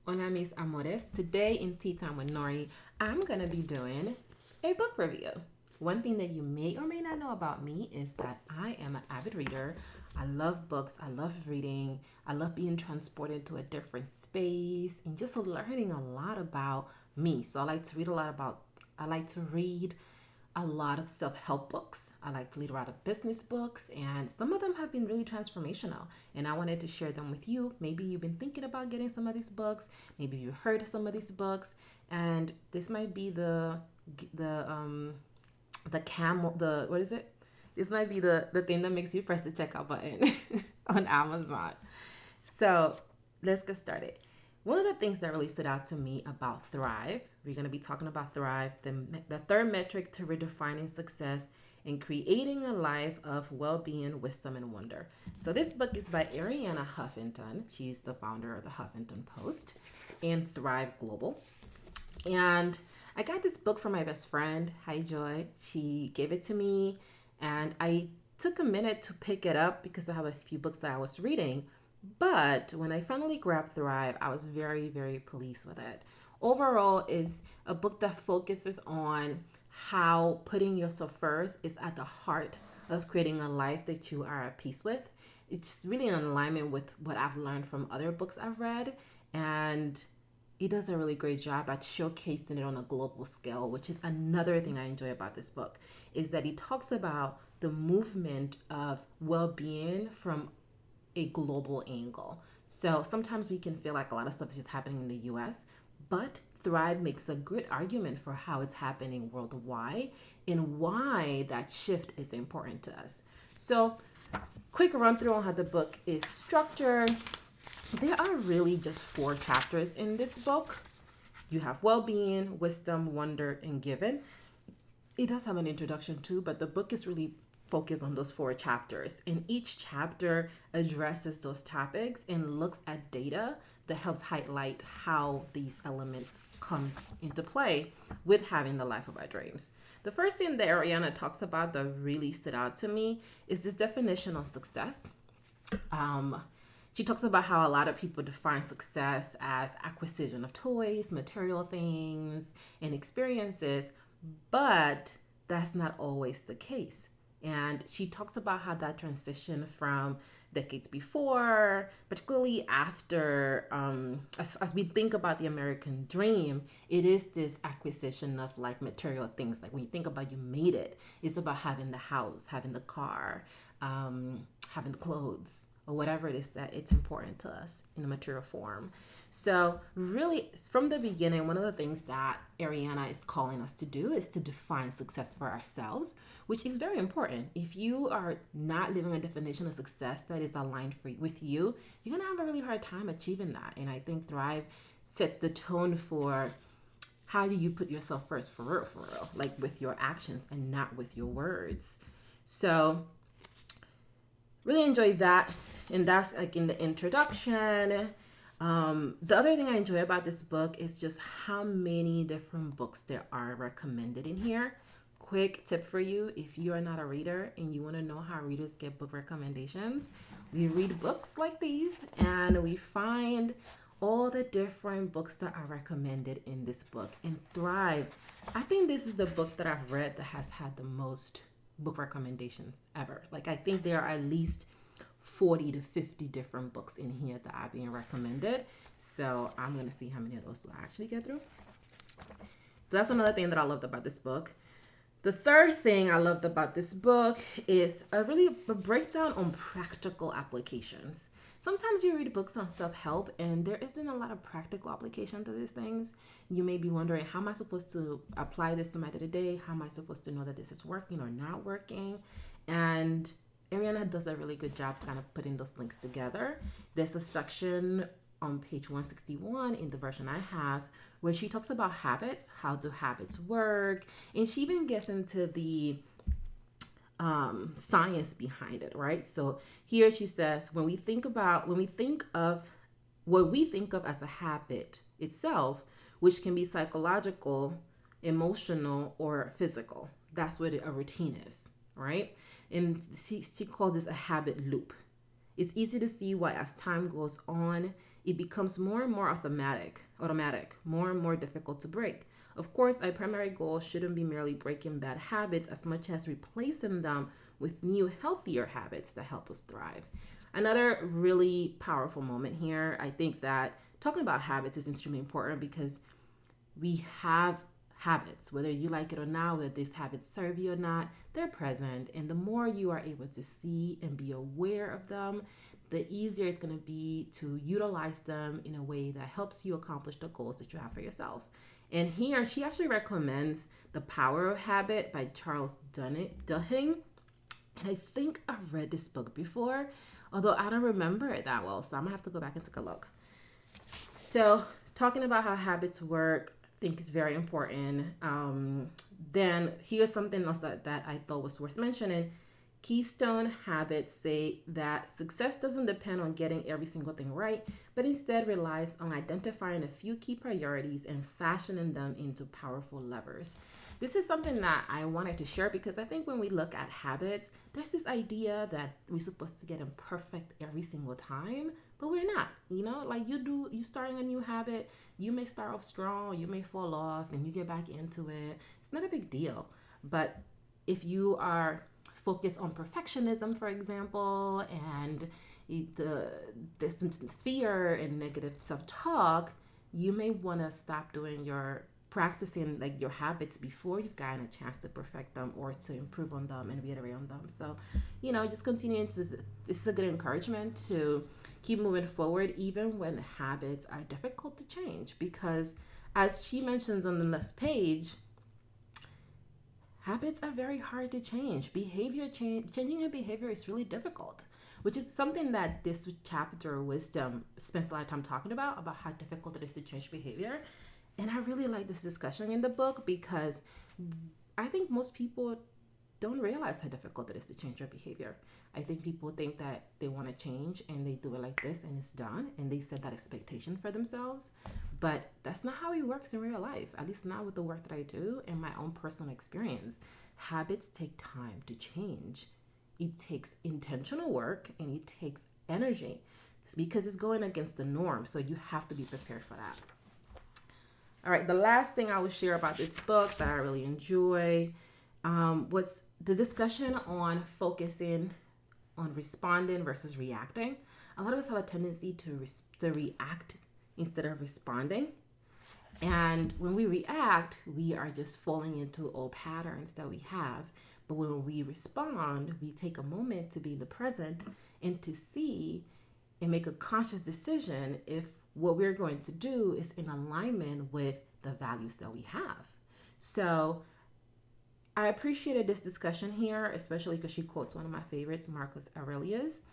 Hola mis amores. Today in Tea Time with Nori, I'm gonna be doing a book review. One thing that you may or may not know about me is that I am an avid reader. I love books, I love reading, I love being transported to a different space and just learning a lot about me. So I like to read a lot of self help books. I like to read a lot of business books, and some of them have been really transformational. And I wanted to share them with you. Maybe you've been thinking about getting some of these books. Maybe you heard of some of these books, and this might be the um the camel the what is it? This might be the thing that makes you press the checkout button on Amazon. So let's get started. One of the things that really stood out to me about Thrive, we're going to be talking about Thrive, the third metric to redefining success and creating a life of well being, wisdom, and wonder. So, this book is by Arianna Huffington. She's the founder of the Huffington Post and Thrive Global. And I got this book from my best friend. Hi, Joy. She gave it to me, and I took a minute to pick it up because I have a few books that I was reading. But when I finally grabbed Thrive, I was very, very pleased with it. Overall, is a book that focuses on how putting yourself first is at the heart of creating a life that you are at peace with. It's really in alignment with what I've learned from other books I've read, and he does a really great job at showcasing it on a global scale, which is another thing I enjoy about this book, is that he talks about the movement of well-being from a global angle. So sometimes we can feel like a lot of stuff is just happening in the US, but Thrive makes a good argument for how it's happening worldwide and why that shift is important to us. So, quick run through on how the book is structured. There are really just four chapters in this book. You have well being, wisdom, wonder, and given. It does have an introduction too, but the book is really focused on those four chapters. And each chapter addresses those topics and looks at data that helps highlight how these elements come into play with having the life of our dreams. The first thing that Arianna talks about that really stood out to me is this definition of success. Um, she talks about how a lot of people define success as acquisition of toys, material things, and experiences, but that's not always the case. And she talks about how that transition from decades before, particularly after, as we think about the American dream, it is this acquisition of like material things. Like when you think about you made it, it's about having the house, having the car, having the clothes, or whatever it is that it's important to us in a material form. So, really, from the beginning, one of the things that Arianna is calling us to do is to define success for ourselves, which is very important. If you are not living a definition of success that is aligned with you, you're going to have a really hard time achieving that. And I think Thrive sets the tone for how do you put yourself first for real, like with your actions and not with your words. So, really enjoy that. And that's like in the introduction. The other thing I enjoy about this book is just how many different books there are recommended in here. Quick tip for you, if you are not a reader and you want to know how readers get book recommendations, we read books like these and we find all the different books that are recommended in this book. And Thrive, I think this is the book that I've read that has had the most book recommendations ever. Like, I think there are at least 40 to 50 different books in here that are being recommended. So I'm going to see how many of those do I actually get through. So that's another thing that I loved about this book. The third thing I loved about this book is a breakdown on practical applications. Sometimes you read books on self-help and there isn't a lot of practical application to these things. You may be wondering, how am I supposed to apply this to my day-to-day? How am I supposed to know that this is working or not working? And Arianna does a really good job kind of putting those links together. There's a section on page 161 in the version I have where she talks about habits, how do habits work, and she even gets into the science behind it, right? So here she says, when we think of what we think of as a habit itself, which can be psychological, emotional, or physical, that's what a routine is, right? And she calls this a habit loop. It's easy to see why, as time goes on it becomes more and more automatic, more and more difficult to break. Of course, our primary goal shouldn't be merely breaking bad habits as much as replacing them with new, healthier habits that help us thrive. Another really powerful moment here, I think that talking about habits is extremely important because we have habits, whether you like it or not, whether these habits serve you or not, they're present. And the more you are able to see and be aware of them, the easier it's going to be to utilize them in a way that helps you accomplish the goals that you have for yourself. And here, she actually recommends The Power of Habit by Charles Duhigg. And I think I've read this book before, although I don't remember it that well. So I'm going to have to go back and take a look. So, talking about how habits work, I think is very important. Then here's something else that I thought was worth mentioning. Keystone habits say that success doesn't depend on getting every single thing right, but instead relies on identifying a few key priorities and fashioning them into powerful levers. This is something that I wanted to share because I think when we look at habits, there's this idea that we're supposed to get them perfect every single time, but we're not. Like you starting a new habit, you may start off strong, you may fall off, and you get back into it. It's not a big deal. But if you are focused on perfectionism, for example, and this fear and negative self-talk, you may want to stop practicing like your habits before you've gotten a chance to perfect them or to improve on them and reiterate on them. So, just continuing to, this is a good encouragement to keep moving forward even when habits are difficult to change, because as she mentions on the next page, habits are very hard to change. Changing your behavior is really difficult, which is something that this chapter of wisdom spends a lot of time talking about how difficult it is to change behavior. And I really like this discussion in the book because I think most people don't realize how difficult it is to change their behavior. I think people think that they want to change and they do it like this and it's done, and they set that expectation for themselves. But that's not how it works in real life, at least not with the work that I do and my own personal experience. Habits take time to change. It takes intentional work and it takes energy because it's going against the norm. So you have to be prepared for that. All right, the last thing I will share about this book that I really enjoy was the discussion on focusing on responding versus reacting. A lot of us have a tendency to react instead of responding. And when we react, we are just falling into old patterns that we have. But when we respond, we take a moment to be in the present and to see and make a conscious decision if what we're going to do is in alignment with the values that we have. So I appreciated this discussion here, especially because she quotes one of my favorites, Marcus Aurelius,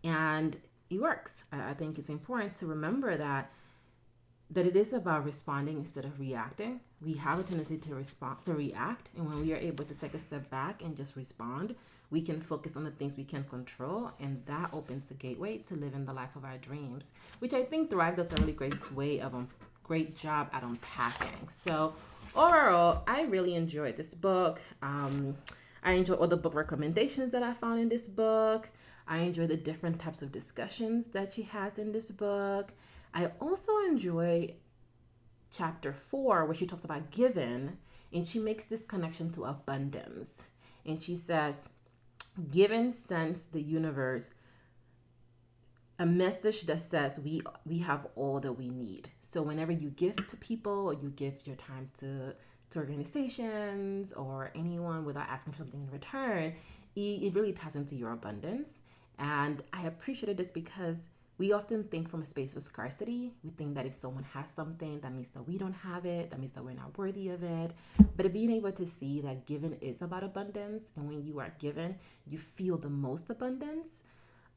and it works. I think it's important to remember that it is about responding instead of reacting. We have a tendency to react, and when we are able to take a step back and just respond, we can focus on the things we can control, and that opens the gateway to living the life of our dreams, which I think Thrive does a really great job at unpacking. So overall, I really enjoyed this book. I enjoy all the book recommendations that I found in this book. I enjoy the different types of discussions that she has in this book. I also enjoy chapter 4, where she talks about giving, and she makes this connection to abundance. And she says, giving sends the universe a message that says we have all that we need. So whenever you give to people or you give your time to organizations or anyone without asking for something in return, it really taps into your abundance. And I appreciated this because we often think from a space of scarcity. We think that if someone has something, that means that we don't have it. That means that we're not worthy of it. But being able to see that giving is about abundance, and when you are given, you feel the most abundant,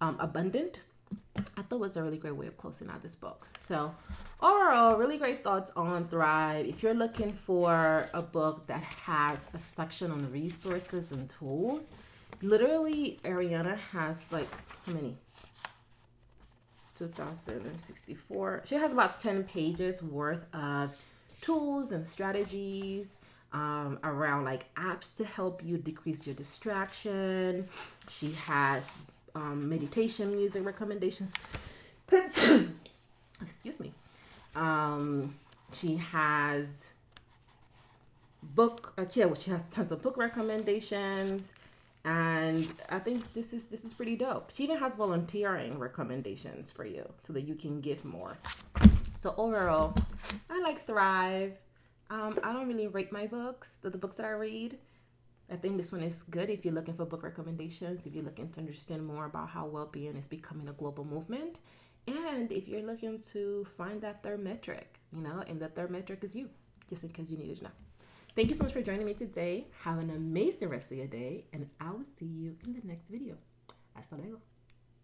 I thought was a really great way of closing out this book. So overall, really great thoughts on Thrive. If you're looking for a book that has a section on resources and tools, literally Arianna has like, how many? 2064. She has about 10 pages worth of tools and strategies around like apps to help you decrease your distraction. She has meditation music recommendations. Excuse me. She has she has tons of book recommendations, and I think this is pretty dope. She even has volunteering recommendations for you so that you can give more. So overall, I like Thrive. I don't really rate my books, the books that I read. I think this one is good if you're looking for book recommendations, if you're looking to understand more about how well-being is becoming a global movement, and if you're looking to find that third metric, and that third metric is you, just in case you needed to know. Thank you so much for joining me today. Have an amazing rest of your day, and I will see you in the next video. Hasta luego.